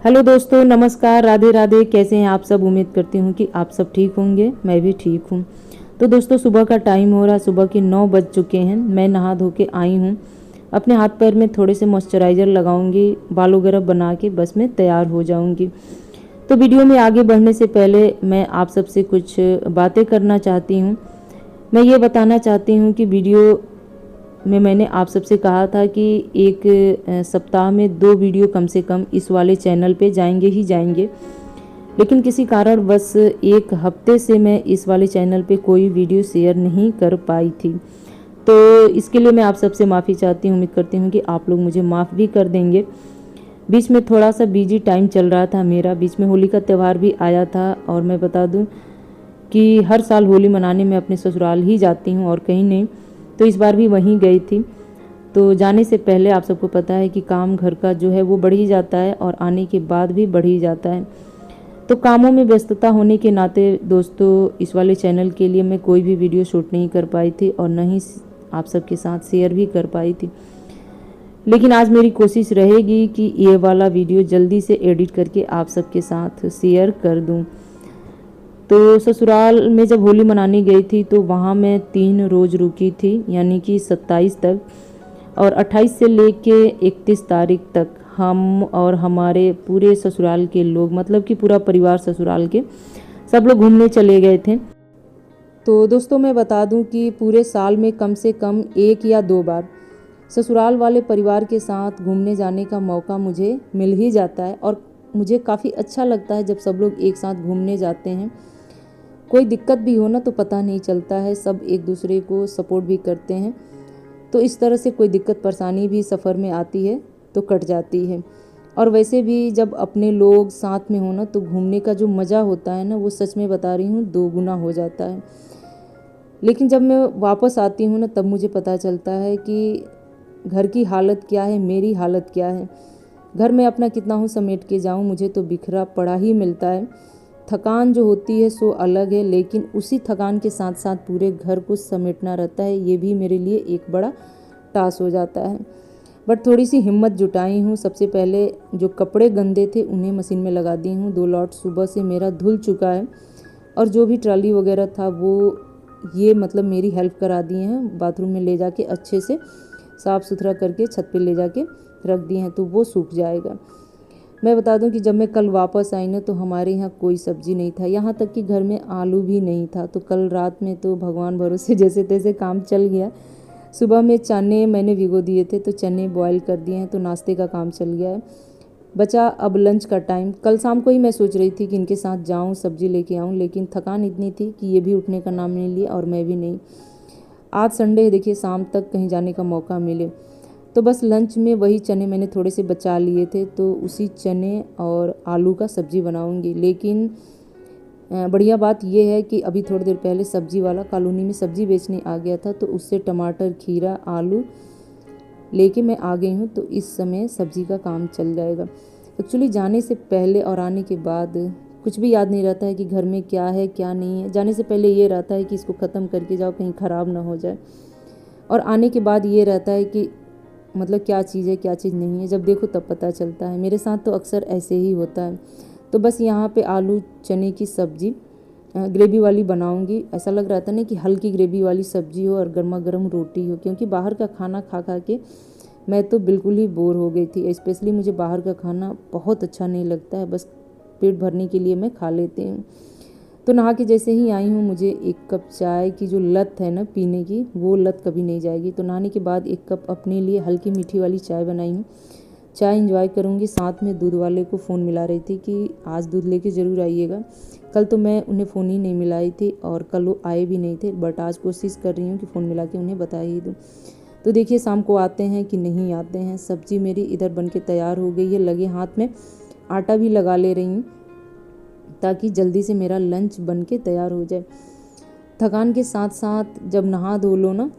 Hello दोस्तों, नमस्कार, राधे राधे। कैसे हैं आप सब? उम्मीद करती हूँ कि आप सब ठीक होंगे। मैं भी ठीक हूँ। तो दोस्तों, सुबह का टाइम हो रहा है, सुबह के 9 बज चुके हैं। मैं नहा धो के आई हूँ। अपने हाथ पैर में थोड़े से मॉइस्चराइज़र लगाऊंगी, बाल वगैरह बना के बस मैं तैयार हो जाऊंगी। तो वीडियो में आगे बढ़ने से पहले मैं आप सबसे कुछ बातें करना चाहती हूँ। मैं ये बताना चाहती हूँ कि वीडियो में मैंने आप सबसे कहा था कि एक सप्ताह में 2 वीडियो कम से कम इस वाले चैनल पे जाएंगे ही जाएंगे। लेकिन किसी कारण बस एक हफ्ते से मैं इस वाले चैनल पे कोई वीडियो शेयर नहीं कर पाई थी। तो इसके लिए मैं आप सबसे माफ़ी चाहती हूँ। उम्मीद करती हूँ कि आप लोग मुझे माफ़ भी कर देंगे। बीच में थोड़ा सा बिजी टाइम चल रहा था मेरा। बीच में होली का त्यौहार भी आया था और मैं बता दूँ कि हर साल होली मनाने में अपने ससुराल ही जाती हूँ और कहीं नहीं। तो इस बार भी वहीं गई थी। तो जाने से पहले आप सबको पता है कि काम घर का जो है वो बढ़ ही जाता है और आने के बाद भी बढ़ ही जाता है। तो कामों में व्यस्तता होने के नाते दोस्तों, इस वाले चैनल के लिए मैं कोई भी वीडियो शूट नहीं कर पाई थी और न ही आप सबके साथ शेयर भी कर पाई थी। लेकिन आज मेरी कोशिश रहेगी कि ये वाला वीडियो जल्दी से एडिट करके आप सबके साथ शेयर कर दूं। तो ससुराल में जब होली मनाने गई थी तो वहाँ मैं 3 रोज़ रुकी थी, यानी कि 27 तक। और 28 से लेके 31 तारीख तक हम और हमारे पूरे ससुराल के लोग, मतलब कि पूरा परिवार ससुराल के सब लोग घूमने चले गए थे। तो दोस्तों, मैं बता दूं कि पूरे साल में कम से कम 1 या 2 बार ससुराल वाले परिवार के साथ घूमने जाने का मौका मुझे मिल ही जाता है और मुझे काफ़ी अच्छा लगता है जब सब लोग एक साथ घूमने जाते हैं। कोई दिक्कत भी हो ना तो पता नहीं चलता है, सब एक दूसरे को सपोर्ट भी करते हैं। तो इस तरह से कोई दिक्कत परेशानी भी सफ़र में आती है तो कट जाती है। और वैसे भी जब अपने लोग साथ में हो ना तो घूमने का जो मज़ा होता है ना, वो सच में बता रही हूँ 2 गुना हो जाता है। लेकिन जब मैं वापस आती हूँ ना तब मुझे पता चलता है कि घर की हालत क्या है, मेरी हालत क्या है। घर में अपना कितना हूँ समेट के जाऊँ, मुझे तो बिखरा पड़ा ही मिलता है। थकान जो होती है सो अलग है, लेकिन उसी थकान के साथ साथ पूरे घर को समेटना रहता है, ये भी मेरे लिए एक बड़ा टास्क हो जाता है। बट थोड़ी सी हिम्मत जुटाई हूँ। सबसे पहले जो कपड़े गंदे थे उन्हें मशीन में लगा दी हूँ। 2 लॉट सुबह से मेरा धुल चुका है और जो भी ट्राली वगैरह था वो ये मतलब मेरी हेल्प करा दिए हैं। बाथरूम में ले जाके अच्छे से साफ़ सुथरा करके छत पे ले जाके रख दिए हैं, तो वो सूख जाएगा। मैं बता दूं कि जब मैं कल वापस आई ना तो हमारे यहाँ कोई सब्ज़ी नहीं था, यहाँ तक कि घर में आलू भी नहीं था। तो कल रात में तो भगवान भरोसे जैसे तैसे काम चल गया। सुबह में चने मैंने भिगो दिए थे तो चने बॉयल कर दिए हैं, तो नाश्ते का काम चल गया है। बचा अब लंच का टाइम। कल शाम को ही मैं सोच रही थी कि इनके साथ जाऊँ सब्ज़ी लेके आऊँ, लेकिन थकान इतनी थी कि ये भी उठने का नाम नहीं लिया और मैं भी नहीं। आज संडे है, देखिए शाम तक कहीं जाने का मौका मिले। तो बस लंच में वही चने मैंने थोड़े से बचा लिए थे, तो उसी चने और आलू का सब्ज़ी बनाऊंगी। लेकिन बढ़िया बात यह है कि अभी थोड़ी देर पहले सब्ज़ी वाला कॉलोनी में सब्ज़ी बेचने आ गया था, तो उससे टमाटर, खीरा, आलू लेके मैं आ गई हूँ। तो इस समय सब्ज़ी का काम चल जाएगा। एक्चुअली जाने से पहले और आने के बाद कुछ भी याद नहीं रहता है कि घर में क्या है क्या नहीं है। जाने से पहले ये रहता है कि इसको ख़त्म करके जाओ, कहीं ख़राब ना हो जाए। और आने के बाद ये रहता है कि मतलब क्या चीज़ है क्या चीज़ नहीं है, जब देखो तब पता चलता है। मेरे साथ तो अक्सर ऐसे ही होता है। तो बस यहाँ पे आलू चने की सब्ज़ी ग्रेवी वाली बनाऊंगी। ऐसा लग रहा था ना कि हल्की ग्रेवी वाली सब्ज़ी हो और गर्मा गर्म रोटी हो, क्योंकि बाहर का खाना खा खा के मैं तो बिल्कुल ही बोर हो गई थी। स्पेशली मुझे बाहर का खाना बहुत अच्छा नहीं लगता है, बस पेट भरने के लिए मैं खा लेती हूँ। तो नहा के जैसे ही आई हूँ, मुझे 1 कप चाय की जो लत है ना पीने की, वो लत कभी नहीं जाएगी। तो नहाने के बाद 1 कप अपने लिए हल्की मीठी वाली चाय बनाई हूँ। चाय इंजॉय करूँगी। साथ में दूध वाले को फ़ोन मिला रही थी कि आज दूध लेके ज़रूर आइएगा। कल तो मैं उन्हें फ़ोन ही नहीं मिलाई थी और कल वो आए भी नहीं थे, बट आज कोशिश कर रही हूँ कि फ़ोन मिला के उन्हें बता ही दूँ। तो देखिए शाम को आते हैं कि नहीं आते हैं। सब्ज़ी मेरी इधर बन के तैयार हो गई है, लगे हाथ में आटा भी लगा ले रही हूँ ताकि जल्दी से मेरा लंच बन के तैयार हो जाए। थकान के साथ साथ जब नहा धो लो ना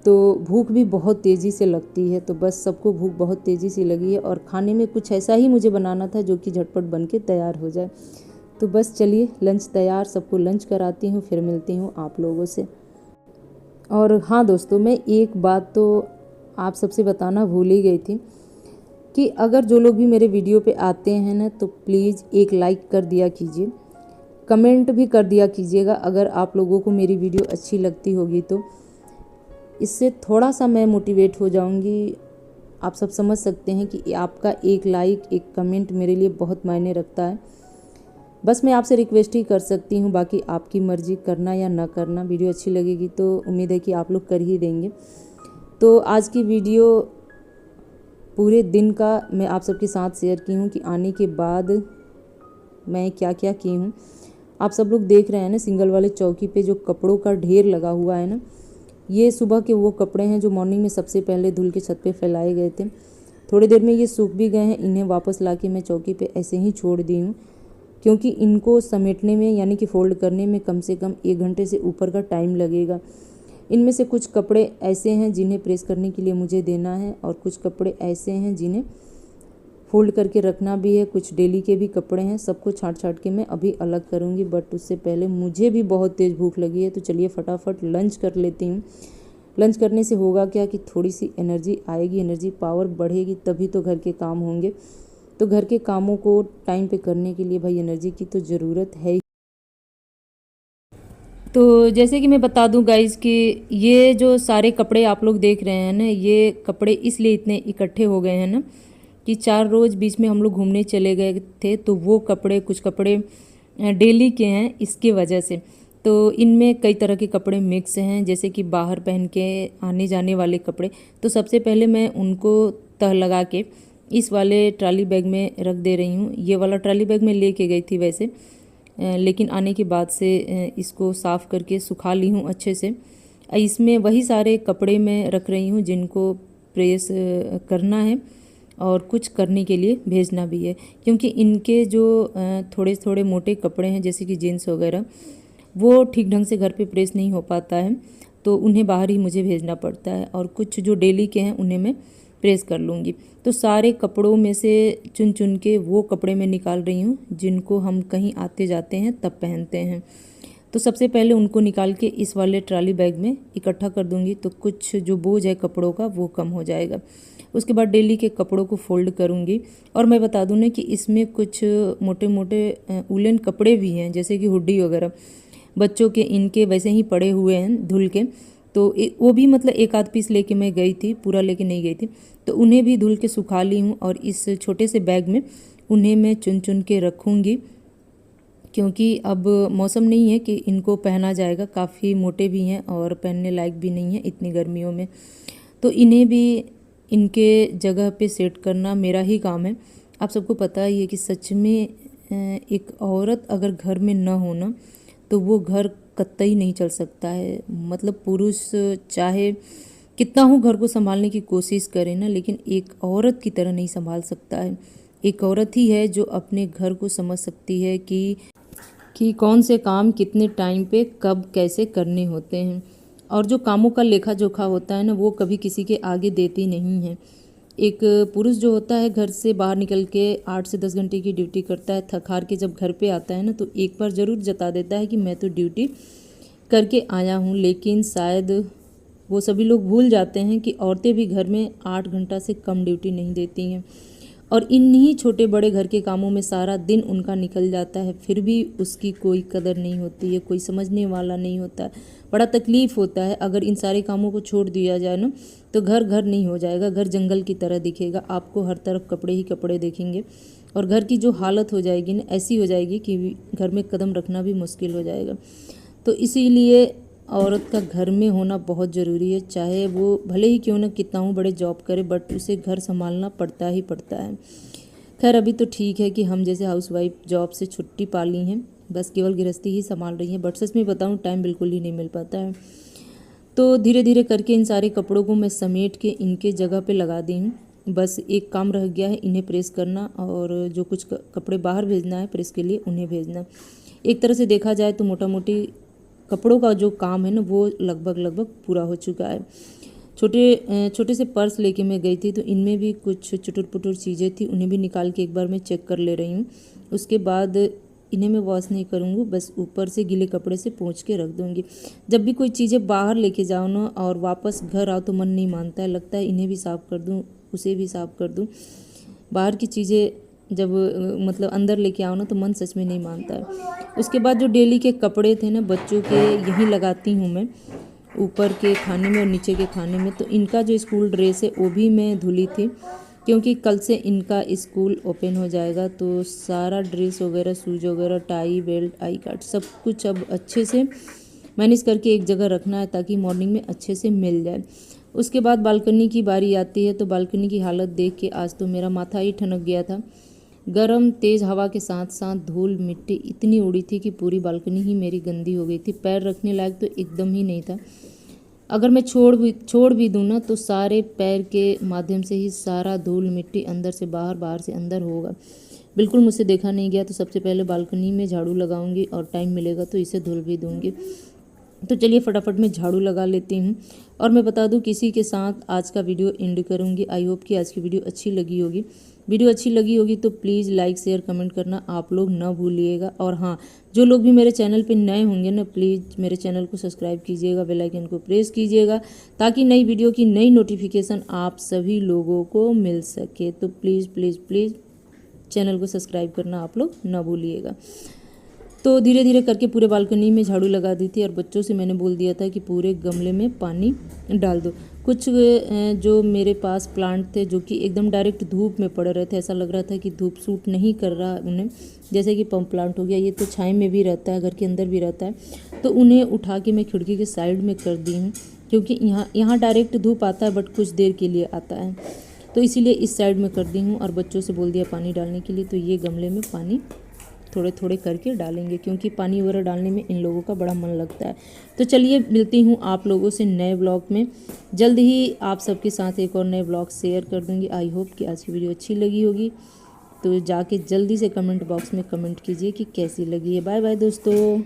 तो भूख भी बहुत तेज़ी से लगती है। तो बस सबको भूख बहुत तेज़ी से लगी है और खाने में कुछ ऐसा ही मुझे बनाना था जो कि झटपट बन के तैयार हो जाए। तो बस चलिए लंच तैयार, सबको लंच कराती हूँ, फिर मिलती हूँ आप लोगों से। और हाँ दोस्तों, मैं एक बात तो आप सबसे बताना भूल ही गई थी कि अगर जो लोग भी मेरे वीडियो पे आते हैं ना तो प्लीज़ एक लाइक कर दिया कीजिए, कमेंट भी कर दिया कीजिएगा अगर आप लोगों को मेरी वीडियो अच्छी लगती होगी तो। इससे थोड़ा सा मैं मोटिवेट हो जाऊंगी। आप सब समझ सकते हैं कि आपका एक लाइक, एक कमेंट मेरे लिए बहुत मायने रखता है। बस मैं आपसे रिक्वेस्ट ही कर सकती हूँ, बाकी आपकी मर्ज़ी करना या ना करना। वीडियो अच्छी लगेगी तो उम्मीद है कि आप लोग कर ही देंगे। तो आज की वीडियो पूरे दिन का मैं आप सबके साथ शेयर की हूँ कि आने के बाद मैं क्या क्या की हूँ। आप सब लोग देख रहे हैं ना, सिंगल वाले चौकी पे जो कपड़ों का ढेर लगा हुआ है ना, ये सुबह के वो कपड़े हैं जो मॉर्निंग में सबसे पहले धुल के छत पे फैलाए गए थे। थोड़ी देर में ये सूख भी गए हैं। इन्हें वापस लाके मैं चौकी पे ऐसे ही छोड़ दी हूँ, क्योंकि इनको समेटने में यानी कि फ़ोल्ड करने में कम से कम 1 घंटे से ऊपर का टाइम लगेगा। इनमें से कुछ कपड़े ऐसे हैं जिन्हें प्रेस करने के लिए मुझे देना है, और कुछ कपड़े ऐसे हैं जिन्हें फ़ोल्ड करके रखना भी है। कुछ डेली के भी कपड़े हैं, सबको छाँट छाँट के मैं अभी अलग करूँगी। बट उससे पहले मुझे भी बहुत तेज़ भूख लगी है, तो चलिए फटाफट लंच कर लेती हूँ। लंच करने से होगा क्या कि थोड़ी सी एनर्जी आएगी, एनर्जी पावर बढ़ेगी, तभी तो घर के काम होंगे। तो घर के कामों को टाइम पे करने के लिए भाई एनर्जी की तो ज़रूरत है ही। तो जैसे कि मैं बता दूं गाइज़ कि ये जो सारे कपड़े आप लोग देख रहे हैं ना, ये कपड़े इसलिए इतने इकट्ठे हो गए हैं ना कि 4 रोज़ बीच में हम लोग घूमने चले गए थे, तो वो कपड़े, कुछ कपड़े डेली के हैं इसके वजह से। तो इनमें कई तरह के कपड़े मिक्स हैं, जैसे कि बाहर पहन के आने जाने वाले कपड़े। तो सबसे पहले मैं उनको तह लगा के इस वाले ट्रॉली बैग में रख दे रही हूँ। ये वाला ट्रॉली बैग मैं लेके गई थी वैसे, लेकिन आने के बाद से इसको साफ़ करके सुखा ली हूँ अच्छे से। इसमें वही सारे कपड़े मैं रख रही हूँ जिनको प्रेस करना है और कुछ करने के लिए भेजना भी है, क्योंकि इनके जो थोड़े थोड़े मोटे कपड़े हैं जैसे कि जीन्स वगैरह, वो ठीक ढंग से घर पे प्रेस नहीं हो पाता है, तो उन्हें बाहर ही मुझे भेजना पड़ता है। और कुछ जो डेली के हैं उन्हें मैं प्रेस कर लूँगी। तो सारे कपड़ों में से चुन चुन के वो कपड़े मैं निकाल रही हूँ जिनको हम कहीं आते जाते हैं तब पहनते हैं। तो सबसे पहले उनको निकाल के इस वाले ट्रॉली बैग में इकट्ठा कर दूँगी, तो कुछ जो बोझ है कपड़ों का वो कम हो जाएगा। उसके बाद डेली के कपड़ों को फोल्ड करूँगी। और मैं बता दूँ ना कि इसमें कुछ मोटे मोटे उलन कपड़े भी हैं, जैसे कि हुडी वगैरह बच्चों के, इनके वैसे ही पड़े हुए हैं धुल के। तो वो भी मतलब एक आध पीस लेके मैं गई थी, पूरा लेके नहीं गई थी। तो उन्हें भी धुल के सुखा ली हूँ, और इस छोटे से बैग में उन्हें मैं चुन चुन के रखूँगी, क्योंकि अब मौसम नहीं है कि इनको पहना जाएगा। काफ़ी मोटे भी हैं और पहनने लायक भी नहीं है इतनी गर्मियों में। तो इन्हें भी इनके जगह पे सेट करना मेरा ही काम है। आप सबको पता ही है कि सच में एक औरत अगर घर में न हो ना, तो वो घर कतई नहीं चल सकता है। मतलब पुरुष चाहे कितना हो घर को संभालने की कोशिश करे ना, लेकिन एक औरत की तरह नहीं संभाल सकता है। एक औरत ही है जो अपने घर को समझ सकती है कि कौन से काम कितने टाइम पे कब कैसे करने होते हैं। और जो कामों का लेखा जोखा होता है ना, वो कभी किसी के आगे देती नहीं है। एक पुरुष जो होता है घर से बाहर निकल के 8 से 10 घंटे की ड्यूटी करता है, थक हार के जब घर पे आता है ना, तो एक बार ज़रूर जता देता है कि मैं तो ड्यूटी करके आया हूँ। लेकिन शायद वो सभी लोग भूल जाते हैं कि औरतें भी घर में 8 घंटा से कम ड्यूटी नहीं देती हैं, और इन्हीं छोटे बड़े घर के कामों में सारा दिन उनका निकल जाता है, फिर भी उसकी कोई कदर नहीं होती है, कोई समझने वाला नहीं होता है। बड़ा तकलीफ़ होता है। अगर इन सारे कामों को छोड़ दिया जाए ना, तो घर घर नहीं हो जाएगा, घर जंगल की तरह दिखेगा आपको। हर तरफ कपड़े ही कपड़े देखेंगे, और घर की जो हालत हो जाएगी ना, ऐसी हो जाएगी कि घर में कदम रखना भी मुश्किल हो जाएगा। तो इसीलिए औरत का घर में होना बहुत ज़रूरी है। चाहे वो भले ही क्यों ना कितना हो बड़े जॉब करे, बट उसे घर संभालना पड़ता ही पड़ता है। खैर अभी तो ठीक है कि हम जैसे हाउसवाइफ जॉब से छुट्टी पा ली हैं, बस केवल गृहस्थी ही संभाल रही हैं। बट सच में बताऊँ, टाइम बिल्कुल ही नहीं मिल पाता है। तो धीरे धीरे करके इन सारे कपड़ों को मैं समेट के इनके जगह पे लगा दी हूँ। बस एक काम रह गया है, इन्हें प्रेस करना, और जो कुछ कपड़े बाहर भेजना है प्रेस के लिए उन्हें भेजना। एक तरह से देखा जाए तो मोटा मोटी कपड़ों का जो काम है ना, वो लगभग पूरा हो चुका है। छोटे से पर्स लेके मैं गई थी, तो इनमें भी कुछ चुटुर पुटुर चीज़ें थी, उन्हें भी निकाल के एक बार मैं चेक कर ले रही हूँ। उसके बाद इन्हें मैं वॉश नहीं करूँगी, बस ऊपर से गीले कपड़े से पोंछ के रख दूँगी। जब भी कोई चीज़ें बाहर लेके जाओ ना और वापस घर आओ तो मन नहीं मानता है, लगता है इन्हें भी साफ़ कर दूँ, उसे भी साफ़ कर दूँ। बाहर की चीज़ें जब मतलब अंदर लेके आओ ना तो मन सच में नहीं मानता है। उसके बाद जो डेली के कपड़े थे ना बच्चों के, यहीं लगाती हूँ मैं, ऊपर के खाने में और नीचे के खाने में। तो इनका जो स्कूल ड्रेस है वो भी मैं धुली थी, क्योंकि कल से इनका स्कूल ओपन हो जाएगा। तो सारा ड्रेस वगैरह, शूज वगैरह, टाई, बेल्ट, आई कार्ड, सब कुछ अब अच्छे से मैनेज करके एक जगह रखना है ताकि मॉर्निंग में अच्छे से मिल जाए। उसके बाद बालकनी की बारी आती है। तो बालकनी की हालत देख के आज तो मेरा माथा ही ठनक गया था। गरम तेज़ हवा के साथ साथ धूल मिट्टी इतनी उड़ी थी कि पूरी बालकनी ही मेरी गंदी हो गई थी। पैर रखने लायक तो एकदम ही नहीं था। अगर मैं छोड़ भी दूँ ना तो सारे पैर के माध्यम से ही सारा धूल मिट्टी अंदर से बाहर, बाहर से अंदर होगा। बिल्कुल मुझसे देखा नहीं गया। तो सबसे पहले बालकनी में झाड़ू लगाऊंगी और टाइम मिलेगा तो इसे धुल भी दूंगी। तो चलिए फटाफट मैं झाड़ू लगा लेती हूँ। और मैं बता दूँ किसी के साथ आज का वीडियो एंड करूँगी। आई होप कि आज की वीडियो अच्छी लगी होगी। वीडियो अच्छी लगी होगी तो प्लीज़ लाइक शेयर कमेंट करना आप लोग ना भूलिएगा। और हाँ, जो लोग भी मेरे चैनल पे नए होंगे ना, प्लीज़ मेरे चैनल को सब्सक्राइब कीजिएगा, बेल आइकन को प्रेस कीजिएगा ताकि नई वीडियो की नई नोटिफिकेशन आप सभी लोगों को मिल सके। तो प्लीज़ प्लीज़ प्लीज़ चैनल को सब्सक्राइब करना आप लोग ना भूलिएगा। तो धीरे धीरे करके पूरे बालकनी में झाड़ू लगा दी थी और बच्चों से मैंने बोल दिया था कि पूरे गमले में पानी डाल दो। कुछ जो मेरे पास प्लांट थे जो कि एकदम डायरेक्ट धूप में पड़ रहे थे, ऐसा लग रहा था कि धूप सूट नहीं कर रहा उन्हें, जैसे कि पम प्लांट हो गया, ये तो छाई में भी रहता है, घर के अंदर भी रहता है। तो उन्हें उठा के मैं खिड़की के साइड में कर दी हूँ, क्योंकि यहाँ डायरेक्ट धूप आता है बट कुछ देर के लिए आता है, तो इसीलिए इस साइड में कर दी हूँ। और बच्चों से बोल दिया पानी डालने के लिए। तो ये गमले में पानी थोड़े थोड़े करके डालेंगे, क्योंकि पानी वगैरह डालने में इन लोगों का बड़ा मन लगता है। तो चलिए मिलती हूँ आप लोगों से नए ब्लॉग में। जल्द ही आप सबके साथ एक और नए ब्लॉग शेयर कर दूँगी। आई होप कि आज की वीडियो अच्छी लगी होगी। तो जाके जल्दी से कमेंट बॉक्स में कमेंट कीजिए कि कैसी लगी है। बाय बाय दोस्तों।